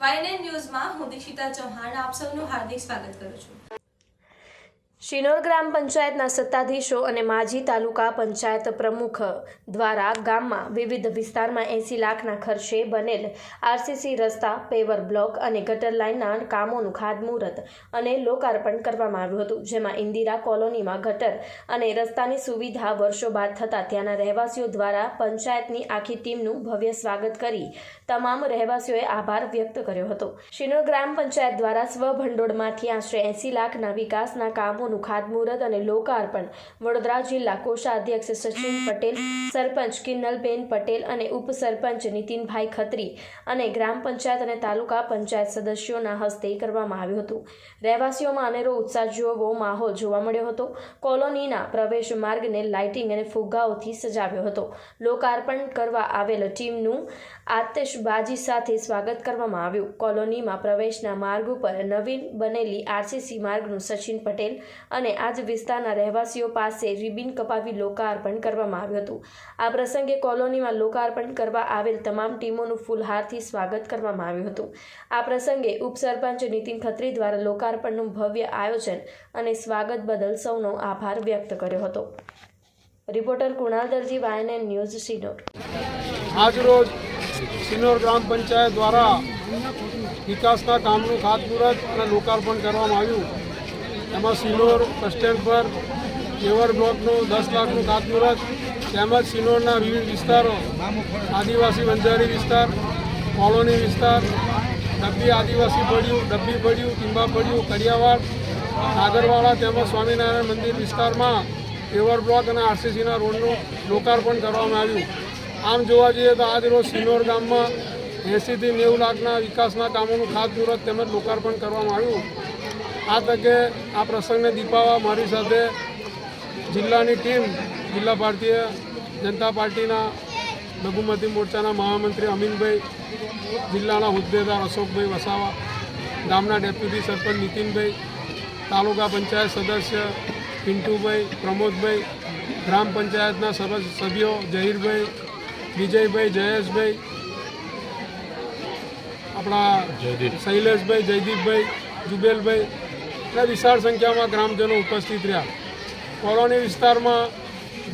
YNN ન્યૂઝમાં હું દીક્ષિતા ચૌહાણ આપ સૌનું હાર્દિક સ્વાગત કરું છું। શિનોર ગ્રામ પંચાયતના સત્તાધીશો અને માજી તાલુકા પંચાયત પ્રમુખ દ્વારા ગામમાં વિવિધ વિસ્તારમાં 80 લાખના ખર્ચે બનેલ આરસીસી રસ્તા, પેવર બ્લોક અને ગટર લાઇનના કામોનું ખાતમુહૂર્ત અને લોકાર્પણ કરવામાં આવ્યું હતું, જેમાં ઇન્દિરા કોલોનીમાં ગટર અને રસ્તાની સુવિધા વર્ષો બાદ થતાં ત્યાંના રહેવાસીઓ દ્વારા પંચાયતની આખી ટીમનું ભવ્ય સ્વાગત કરી તમામ રહેવાસીઓએ આભાર વ્યક્ત કર્યો હતો। શિનોર ગ્રામ પંચાયત દ્વારા સ્વભંડોળમાંથી આશરે 80 લાખના વિકાસના કામો ખાતમુહૂર્ત અને લોકાર્પણ વડોદરા જિલ્લા કોષાધ્યક્ષ સચિન પટેલ, સરપંચ કિન્નલબેન પટેલ અને ઉપસરપંચ નીતિનભાઈ ખત્રી અને ગ્રામ પંચાયત અને તાલુકા પંચાયત સદસ્યોના હસ્તે કરવામાં આવ્યું હતું। રહેવાસીઓમાં અનેરો ઉત્સાહ જેવો માહોલ જોવા મળ્યો હતો। કોલોનીના પ્રવેશ માર્ગને લાઇટિંગ અને ફુગ્ગાઓથી સજાવ્યો હતો। લોકાર્પણ કરવા આવેલ ટીમનું આતશબાજી સાથે સ્વાગત કરવામાં આવ્યું। કોલોનીમાં પ્રવેશના માર્ગ ઉપર નવીન બનેલી આરસીસી માર્ગનું સચિન પટેલ અને આજ વિસ્તારના રહેવાસીઓ પાસે રિબિન કપાવી લોકાર્પણ કરવામાં આવ્યું હતું। આ પ્રસંગે કોલોનીમાં લોકાર્પણ કરવા આવેલ તમામ ટીમોનું ફૂલહારથી સ્વાગત કરવામાં આવ્યું હતું। આ પ્રસંગે ઉપસરપંચ નીતિન ખત્રી દ્વારા લોકાર્પણનું ભવ્ય આયોજન અને સ્વાગત બદલ સૌનો આભાર વ્યક્ત કર્યો હતો। રિપોર્ટર કુણાલ દરજી, YNN ન્યૂઝ, શિનોર। આજરોજ શિનોર ગ્રામ પંચાયત દ્વારા વિકાસના કામનું ખાતમુહૂર્ત અને લોકાર્પણ કરવામાં આવ્યું। એમાં શિનોર બસ સ્ટેન્ડ પર પેવર બ્લોકનું 10 લાખનું ખાતમુહૂર્ત, તેમજ શિનોરના વિવિધ વિસ્તારો, આદિવાસી બંજારી વિસ્તાર, કોલોની વિસ્તાર, ડબ્બી આદિવાસી પડ્યું, ડબ્બી પડ્યું, ટીંબા પડ્યું, કડિયાવાડ, નાગરવાડા તેમજ સ્વામિનારાયણ મંદિર વિસ્તારમાં પેવર બ્લોક અને આરસીસીના રોડનું લોકાર્પણ કરવામાં આવ્યું। આમ જોવા જઈએ તો આજ રોજ શિનોર ગામમાં 80 થી 90 લાખના વિકાસના કામોનું ખાતમુહૂર્ત તેમજ લોકાર્પણ કરવામાં આવ્યું। આ તકે આ પ્રસંગને દીપાવવા મારી સાથે જિલ્લાની ટીમ, જિલ્લા ભારતીય જનતા પાર્ટીના લઘુમતી મોરચાના મહામંત્રી અમીનભાઈ, જિલ્લાના હોદ્દેદાર અશોકભાઈ વસાવા, ગામના ડેપ્યુટી સરપંચ નીતિનભાઈ, તાલુકા પંચાયત સદસ્ય પિન્ટુભાઈ, પ્રમોદભાઈ, ગ્રામ પંચાયતના સભ્યો જહીરભાઈ, વિજયભાઈ, જયેશભાઈ, આપણા શૈલેષભાઈ, જયદીપભાઈ, જુબેલભાઈ અને વિશાળ સંખ્યામાં ગ્રામજનો ઉપસ્થિત રહ્યા। કોલોની વિસ્તારમાં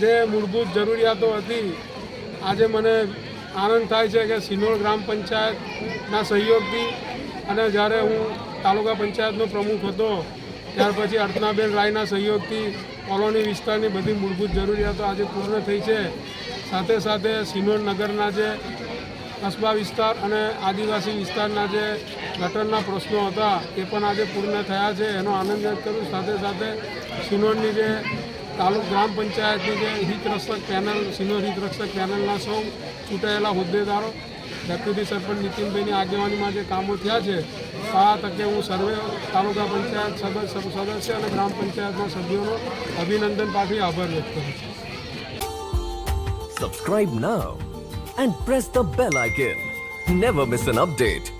જે મૂળભૂત જરૂરિયાતો હતી, આજે મને આનંદ થાય છે કે શિનોર ગ્રામ પંચાયતના સહયોગથી અને જ્યારે હું તાલુકા પંચાયતનો પ્રમુખ હતો ત્યાર પછી અર્ચનાબેન રાયના સહયોગથી કોલોની વિસ્તારની બધી મૂળભૂત જરૂરિયાતો આજે પૂર્ણ થઈ છે। સાથે સાથે શિનોર નગરના જે કસ્બા વિસ્તાર અને આદિવાસી વિસ્તારના જે ગટરના પ્રશ્નો હતા એ પણ આજે પૂર્ણ થયા છે, એનો આનંદ વ્યક્ત કરું। સાથે સાથે શિનોરની જે ગ્રામ પંચાયતની જે હિતરક્ષક પેનલ, શિનોર હિતરક્ષક પેનલના સૌ ચૂંટાયેલા હોદ્દેદારો, ડેપ્યુટી સરપંચ નીતિનભાઈની આગેવાનીમાં જે કામો થયા છે, આ તકે હું સર્વે તાલુકા પંચાયત સદસ્ય અને ગ્રામ પંચાયતના સભ્યોનો અભિનંદન પાઠવી આભાર વ્યક્ત કરું છું। Subscribe now and press the bell icon. Never miss an update.